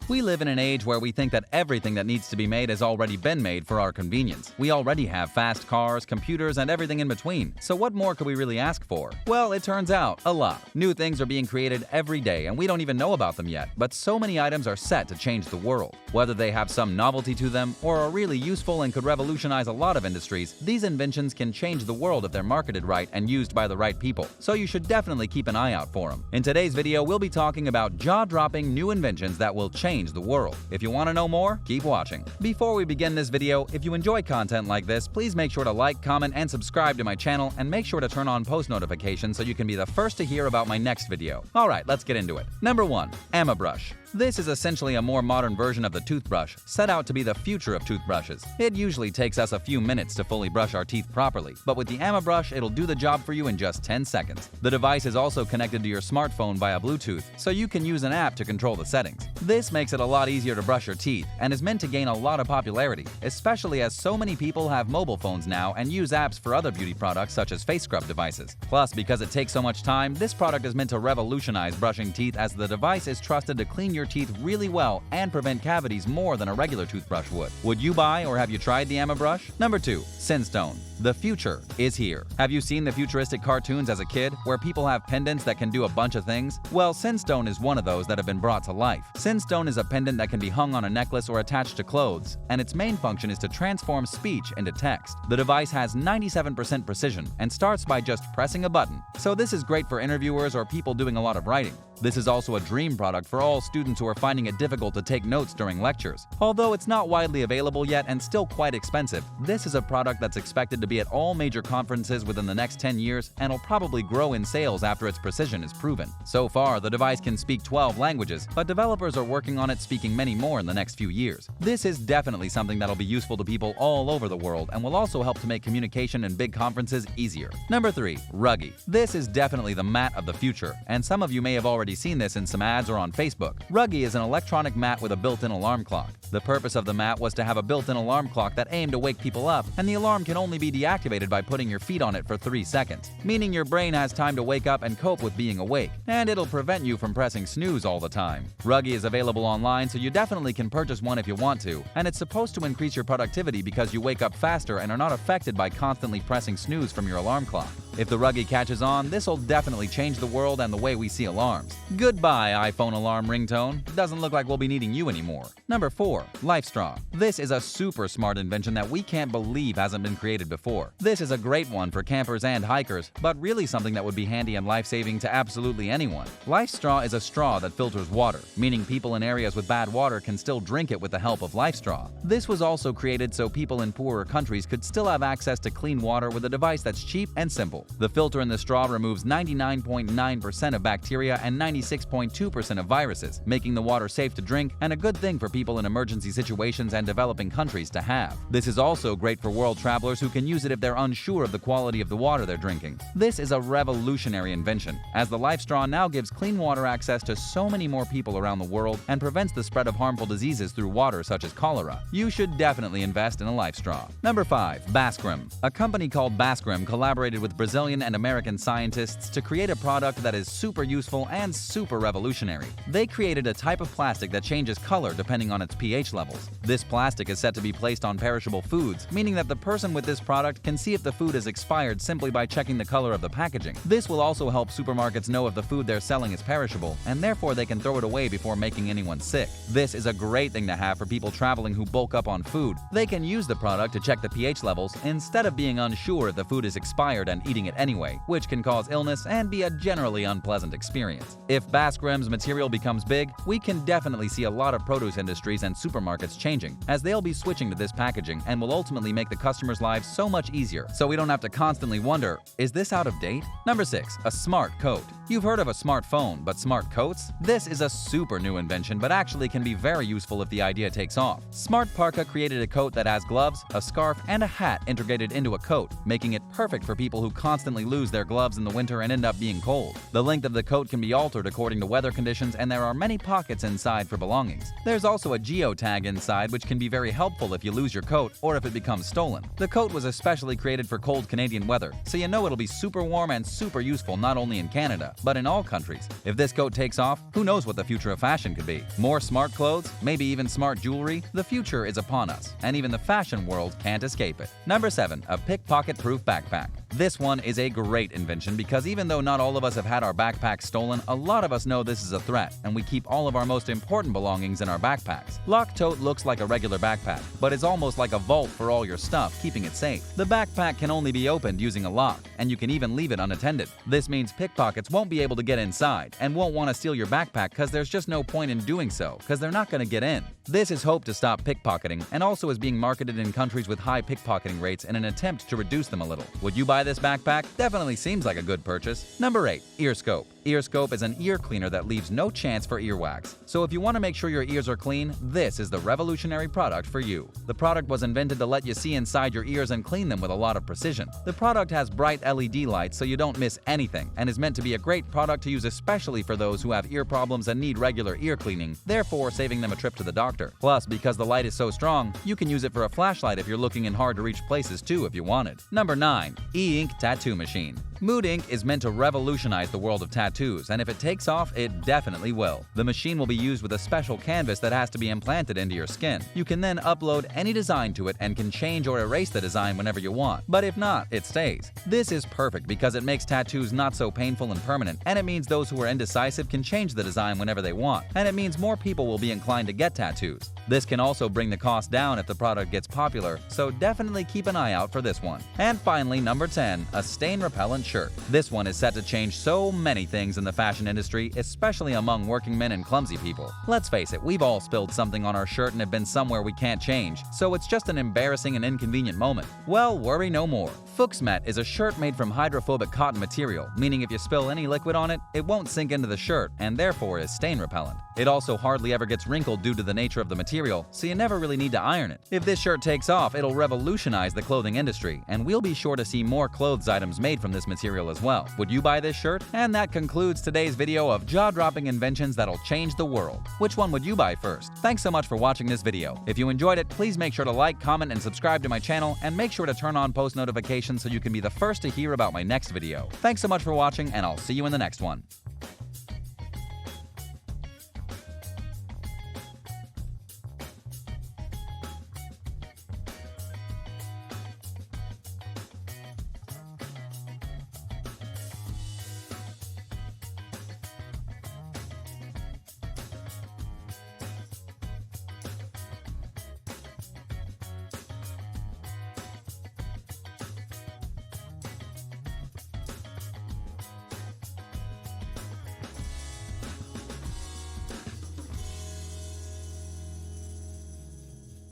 We live in an age where we think that everything that needs to be made has already been made for our convenience. We already have fast cars, computers, and everything in between. So what more could we really ask for? Well, it turns out, a lot. New things are being created every day, and we don't even know about them yet. But so many items are set to change the world. Whether they have some novelty to them or are really useful and could revolutionize a lot of industries, these inventions can change the world if they're marketed right and used by the right people. So you should definitely keep an eye out for them. In today's video, we'll be talking about jaw-dropping new inventions that will change the world. If you want to know more, keep watching. Before we begin this video, if you enjoy content like this, please make sure to like, comment, and subscribe to my channel, and make sure to turn on post notifications so you can be the first to hear about my next video. Alright, let's get into it. Number 1. Brush. This is essentially a more modern version of the toothbrush, set out to be the future of toothbrushes. It usually takes us a few minutes to fully brush our teeth properly, but with the brush, it'll do the job for you in just 10 seconds. The device is also connected to your smartphone via Bluetooth, so you can use an app to control the settings. This makes it a lot easier to brush your teeth and is meant to gain a lot of popularity, especially as so many people have mobile phones now and use apps for other beauty products such as face scrub devices. Plus, because it takes so much time, this product is meant to revolutionize brushing teeth, as the device is trusted to clean your teeth really well and prevent cavities more than a regular toothbrush would. Would you buy or have you tried the brush? Number 2. Cinstone. The future is here. Have you seen the futuristic cartoons as a kid, where people have pendants that can do a bunch of things? Well, Cinstone is one of those that have been brought to life. Cinstone is a pendant that can be hung on a necklace or attached to clothes, and its main function is to transform speech into text. The device has 97% precision and starts by just pressing a button, so this is great for interviewers or people doing a lot of writing. This is also a dream product for all students who are finding it difficult to take notes during lectures. Although it's not widely available yet and still quite expensive, this is a product that's expected to be at all major conferences within the next 10 years and will probably grow in sales after its precision is proven. So far, the device can speak 12 languages, but developers are working on it speaking many more in the next few years. This is definitely something that'll be useful to people all over the world and will also help to make communication in big conferences easier. Number 3. Ruggy. This is definitely the mat of the future, and some of you may have already seen this in some ads or on Facebook. Ruggy is an electronic mat with a built-in alarm clock. The purpose of the mat was to have a built-in alarm clock that aimed to wake people up, and the alarm can only be deactivated by putting your feet on it for 3 seconds, meaning your brain has time to wake up and cope with being awake, and it'll prevent you from pressing snooze all the time. Ruggy is available online, so you definitely can purchase one if you want to, and it's supposed to increase your productivity because you wake up faster and are not affected by constantly pressing snooze from your alarm clock. If the Ruggy catches on, this'll definitely change the world and the way we see alarms. Goodbye, iPhone alarm ringtone. Doesn't look like we'll be needing you anymore. Number 4. Life Straw. This is a super smart invention that we can't believe hasn't been created before. This is a great one for campers and hikers, but really something that would be handy and life-saving to absolutely anyone. Life Straw is a straw that filters water, meaning people in areas with bad water can still drink it with the help of Life Straw. This was also created so people in poorer countries could still have access to clean water with a device that's cheap and simple. The filter in the straw removes 99.9% of bacteria and 96.2% of viruses, making the water safe to drink and a good thing for people in emergency situations and developing countries to have. This is also great for world travelers who can use it if they're unsure of the quality of the water they're drinking. This is a revolutionary invention, as the Life Straw now gives clean water access to so many more people around the world and prevents the spread of harmful diseases through water such as cholera. You should definitely invest in a Life Straw. Number 5. Bascram. A company called Bascram collaborated with Brazilian and American scientists to create a product that is super useful and super revolutionary. They created a type of plastic that changes color depending on its pH levels. This plastic is set to be placed on perishable foods, meaning that the person with this product can see if the food is expired simply by checking the color of the packaging. This will also help supermarkets know if the food they're selling is perishable, and therefore they can throw it away before making anyone sick. This is a great thing to have for people traveling who bulk up on food. They can use the product to check the pH levels instead of being unsure if the food is expired and eating it anyway, which can cause illness and be a generally unpleasant experience. If Bascram's material becomes big, we can definitely see a lot of produce industries and supermarkets changing, as they'll be switching to this packaging and will ultimately make the customers' lives so much easier, so we don't have to constantly wonder, is this out of date? Number 6. A smart coat. You've heard of a smartphone, but smart coats? This is a super new invention, but actually can be very useful if the idea takes off. Smart Parka created a coat that has gloves, a scarf, and a hat integrated into a coat, making it perfect for people who constantly constantly lose their gloves in the winter and end up being cold. The length of the coat can be altered according to weather conditions, and there are many pockets inside for belongings. There's also a geotag inside, which can be very helpful if you lose your coat or if it becomes stolen. The coat was especially created for cold Canadian weather, so you know it'll be super warm and super useful not only in Canada, but in all countries. If this coat takes off, who knows what the future of fashion could be? More smart clothes, maybe even smart jewelry? The future is upon us, and even the fashion world can't escape it. Number 7. A pickpocket-proof backpack. This one is a great invention because even though not all of us have had our backpacks stolen, a lot of us know this is a threat, and we keep all of our most important belongings in our backpacks. Lock Tote looks like a regular backpack, but is almost like a vault for all your stuff, keeping it safe. The backpack can only be opened using a lock, and you can even leave it unattended. This means pickpockets won't be able to get inside and won't want to steal your backpack because there's just no point in doing so because they're not going to get in. This is hoped to stop pickpocketing and also is being marketed in countries with high pickpocketing rates in an attempt to reduce them a little. Would you buy this backpack? Definitely seems like a good purchase. Number 8. Ear Scope. Ear Scope is an ear cleaner that leaves no chance for earwax. So if you want to make sure your ears are clean, this is the revolutionary product for you. The product was invented to let you see inside your ears and clean them with a lot of precision. The product has bright LED lights so you don't miss anything and is meant to be a great product to use especially for those who have ear problems and need regular ear cleaning, therefore saving them a trip to the doctor. Plus, because the light is so strong, you can use it for a flashlight if you're looking in hard-to-reach places too if you wanted. Number 9. E-Ink Tattoo Machine. Mood Ink is meant to revolutionize the world of tattoos, and if it takes off, it definitely will. The machine will be used with a special canvas that has to be implanted into your skin. You can then upload any design to it and can change or erase the design whenever you want, but if not, it stays. This is perfect because it makes tattoos not so painful and permanent, and it means those who are indecisive can change the design whenever they want, and it means more people will be inclined to get tattoos. This can also bring the cost down if the product gets popular, so definitely keep an eye out for this one. And finally, number 10, a stain-repellent shirt. This one is set to change so many things in the fashion industry, especially among working men and clumsy people. Let's face it, we've all spilled something on our shirt and have been somewhere we can't change, so it's just an embarrassing and inconvenient moment. Well, worry no more. Fuchsmet is a shirt made from hydrophobic cotton material, meaning if you spill any liquid on it, it won't sink into the shirt and therefore is stain repellent. It also hardly ever gets wrinkled due to the nature of the material, so you never really need to iron it. If this shirt takes off, it'll revolutionize the clothing industry, and we'll be sure to see more clothes items made from this material as well. Would you buy this shirt? And that concludes today's video of jaw-dropping inventions that'll change the world. Which one would you buy first? Thanks so much for watching this video. If you enjoyed it, please make sure to like, comment, and subscribe to my channel, and make sure to turn on post notifications so you can be the first to hear about my next video. Thanks so much for watching, and I'll see you in the next one.